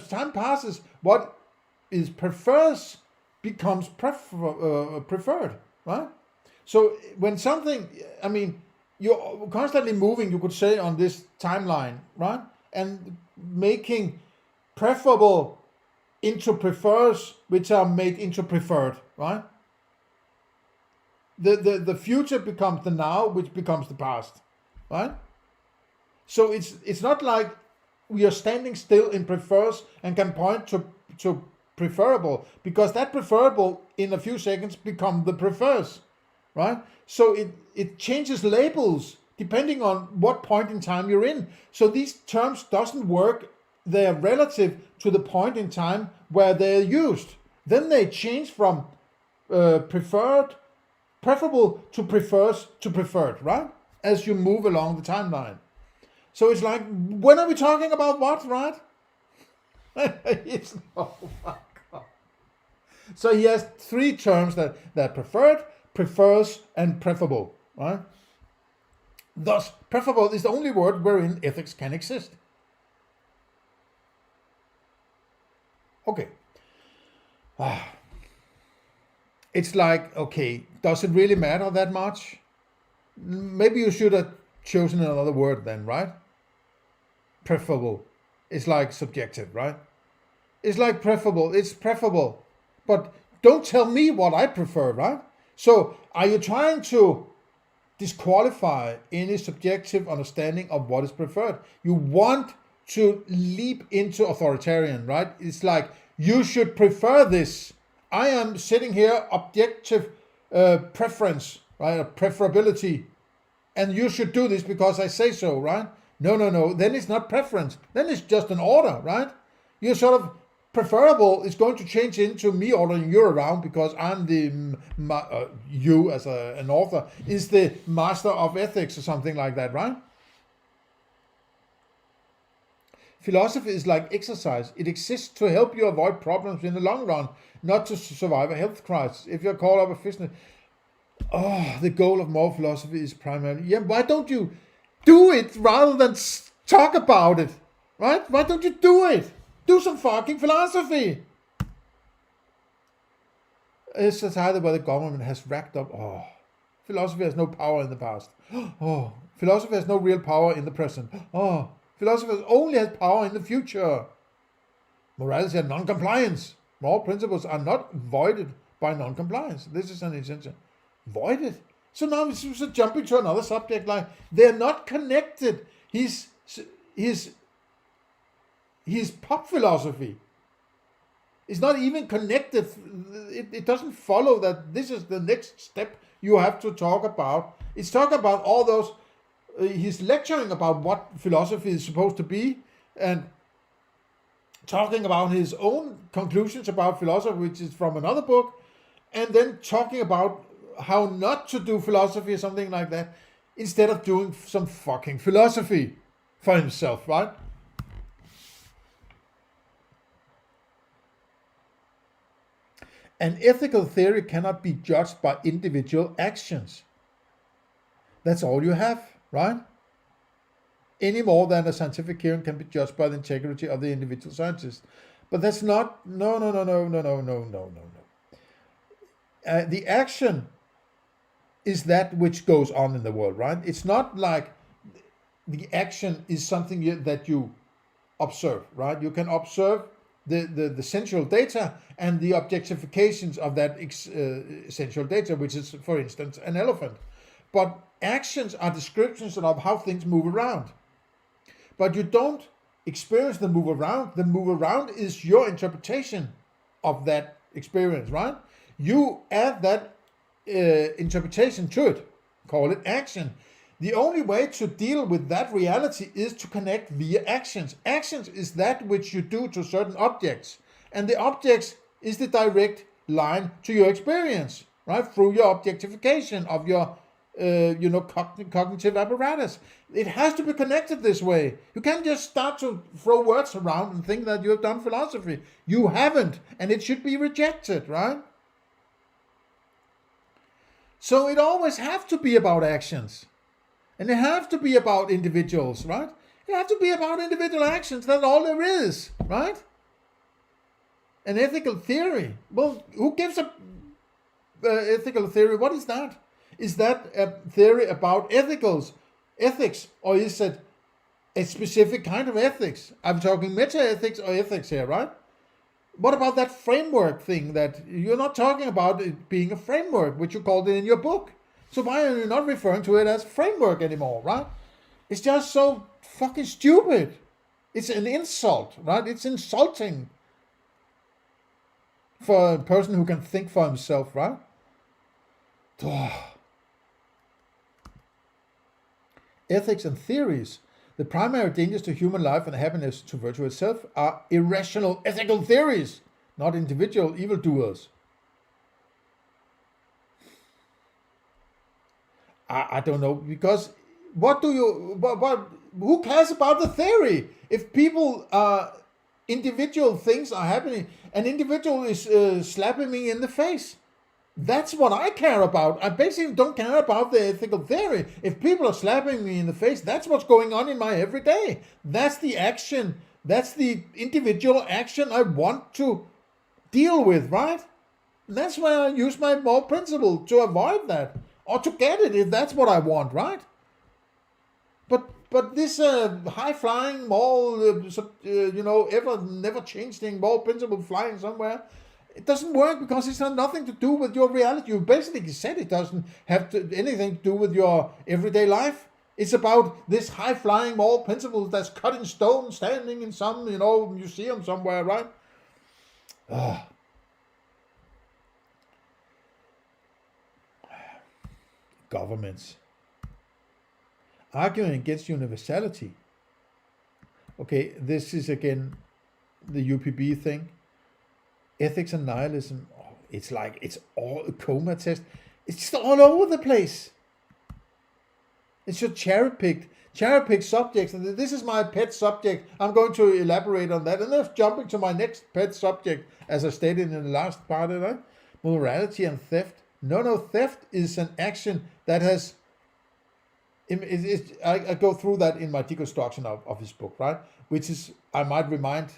time passes, what is prefers becomes preferred, right? So when something, I mean, you're constantly moving, you could say, on this timeline, right? And making preferable into prefers, which are made into preferred, right? The future becomes the now, which becomes the past, right? So it's not like we are standing still in prefers and can point to preferable, because that preferable in a few seconds become the prefers, right? So it changes labels depending on what point in time you're in. So these terms doesn't work. They are relative to the point in time where they're used. Then they change from preferable to prefers to preferred, right? As you move along the timeline. So it's like, when are we talking about what, right? Oh my God. So he has three terms that preferred, prefers, and preferable, right? Thus, preferable is the only word wherein ethics can exist. Okay. It's like, okay, does it really matter that much? Maybe you should have chosen another word then, right? Preferable. It's like subjective, right? It's like preferable. It's preferable. But don't tell me what I prefer, right? So are you trying to disqualify any subjective understanding of what is preferred? You want to leap into authoritarian, right? It's like, you should prefer this. I am sitting here, objective preference, right? A preferability. And you should do this because I say so, right? No. Then it's not preference. Then it's just an order, right? You're sort of preferable is going to change into me ordering you around because I'm you as an author is the master of ethics or something like that, right? Philosophy is like exercise. It exists to help you avoid problems in the long run, not to survive a health crisis. If you're called up a business, the goal of moral philosophy is primarily, why don't you do it rather than talk about it, right? Why don't you do it? Do some fucking philosophy. It's a society where the government has racked up, philosophy has no power in the past. Philosophy has no real power in the present. Philosophy only has power in the future. Morality and non-compliance. Moral principles are not voided by non-compliance. This is an essential. Voided. So now we're jumping to another subject, like they're not connected. His pop philosophy is not even connected. It doesn't follow that this is the next step you have to talk about. It's talking about all those. He's lecturing about what philosophy is supposed to be and talking about his own conclusions about philosophy, which is from another book, and then talking about how not to do philosophy or something like that, instead of doing some fucking philosophy for himself, right? An ethical theory cannot be judged by individual actions. That's all you have, right? Any more than a scientific hearing can be judged by the integrity of the individual scientist. But that's not, no. The action is that which goes on in the world, right? It's not like the action is something that you observe, right? You can observe the sensual data and the objectifications of that sensual data, which is, for instance, an elephant. But actions are descriptions of how things move around. But you don't experience the move around. The move around is your interpretation of that experience, right? You add that interpretation to it, call it action. The only way to deal with that reality is to connect via actions. Actions is that which you do to certain objects, and the objects is the direct line to your experience, right? Through your objectification of your cognitive apparatus. It has to be connected this way. You can't just start to throw words around and think that you have done philosophy. You haven't, and it should be rejected, right? So it always have to be about actions. And it have to be about individuals, right? It have to be about individual actions. That's all there is, right? An ethical theory. Well, who gives a ethical theory? What is that? Is that a theory about ethics, or is it a specific kind of ethics? I'm talking meta-ethics or ethics here, right? What about that framework thing that you're not talking about it being a framework, which you called it in your book? So why are you not referring to it as framework anymore, right? It's just so fucking stupid. It's an insult, right? It's insulting for a person who can think for himself, right? Ethics and theories. The primary dangers to human life and happiness to virtue itself are irrational ethical theories, not individual evildoers. I don't know, because who cares about the theory? If people, individual things are happening, an individual is slapping me in the face. That's what I care about. I basically don't care about the ethical theory. If people are slapping me in the face, that's what's going on in my everyday. That's the action. That's the individual action I want to deal with, right? And that's why I use my moral principle to avoid that. Or to get it if that's what I want, right? But this high-flying moral, ever-never-changing moral principle flying somewhere, it doesn't work because it's has nothing to do with your reality. You basically said it doesn't have anything to do with your everyday life. It's about this high-flying moral principle that's cut in stone, standing in some, museum somewhere, right? Governments arguing against universality. Okay, this is again the UPB thing. Ethics and nihilism. It's like it's all a coma test. It's just all over the place. It's your cherry-picked subjects, and this is my pet subject. I'm going to elaborate on that, and then jumping to my next pet subject, as I stated in the last part of it, morality and theft. No, theft is an action that has. I go through that in my deconstruction of his book, right? Which is, I might remind,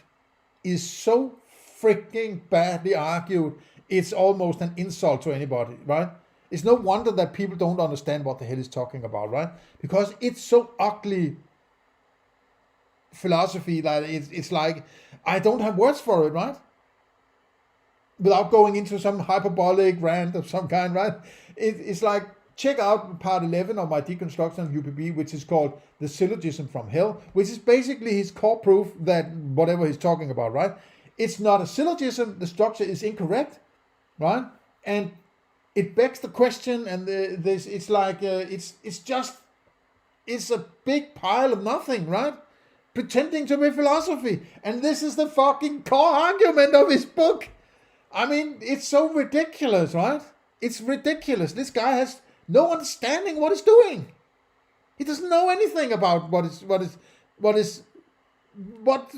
is so freaking badly argued. It's almost an insult to anybody, right? It's no wonder that people don't understand what the hell he's talking about, right? Because it's so ugly philosophy that it's like, I don't have words for it, right? Without going into some hyperbolic rant of some kind, right? It's like, check out part 11 of my deconstruction of UPB, which is called The Syllogism from Hell, which is basically his core proof that whatever he's talking about, right? It's not a syllogism, the structure is incorrect, right? And it begs the question, and it's a big pile of nothing, right? Pretending to be philosophy. And this is the fucking core argument of his book. I mean, it's so ridiculous, right? It's ridiculous. This guy has no understanding what he's doing. He doesn't know anything about what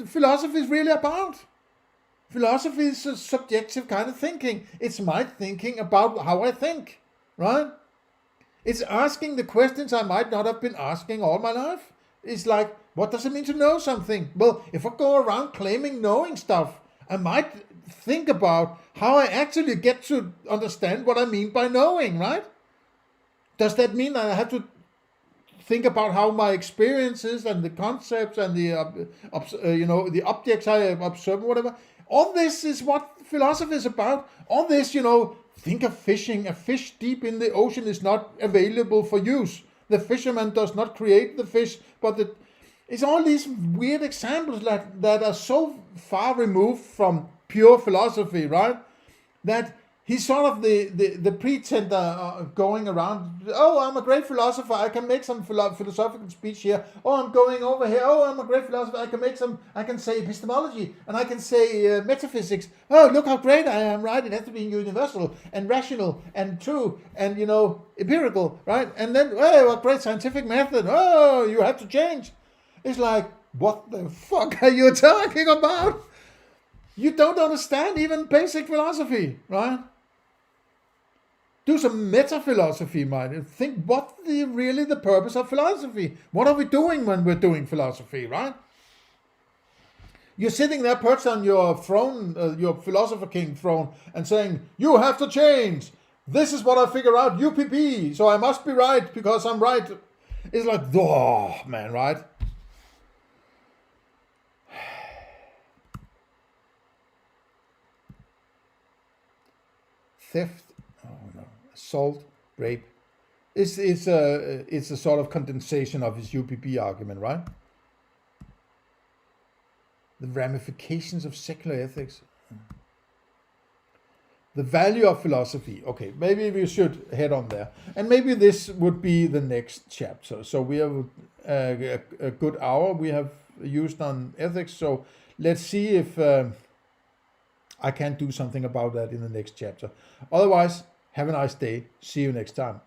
philosophy is really about. Philosophy is a subjective kind of thinking. It's my thinking about how I think, right? It's asking the questions I might not have been asking all my life. It's like, what does it mean to know something? Well, if I go around claiming knowing stuff, I might think about how I actually get to understand what I mean by knowing, right? Does that mean that I have to think about how my experiences and the concepts and the objects I observe, whatever? All this is what philosophy is about. All this, think of fishing. A fish deep in the ocean is not available for use. The fisherman does not create the fish, but it's all these weird examples that are so far removed from pure philosophy, right? that he's sort of the pretender going around. Oh, I'm a great philosopher. I can make some philosophical speech here. Oh, I'm going over here. Oh, I'm a great philosopher. I can say epistemology and I can say metaphysics. Oh, look how great I am, right? It has to be universal and rational and true and, empirical, right? And then, oh, what great scientific method. Oh, you have to change. It's like, what the fuck are you talking about? You don't understand even basic philosophy, right? Do some meta-philosophy, man. Think what really the purpose of philosophy. What are we doing when we're doing philosophy, right? You're sitting there perched on your throne, your philosopher king throne, and saying, you have to change. This is what I figure out, UPP, so I must be right because I'm right. It's like, oh, man, right? Theft, assault, rape. It's a sort of condensation of his UPP argument, right? The ramifications of secular ethics. The value of philosophy. Okay, maybe we should head on there. And maybe this would be the next chapter. So we have a good hour we have used on ethics. So let's see if I can do something about that in the next chapter. Otherwise, have a nice day. See you next time.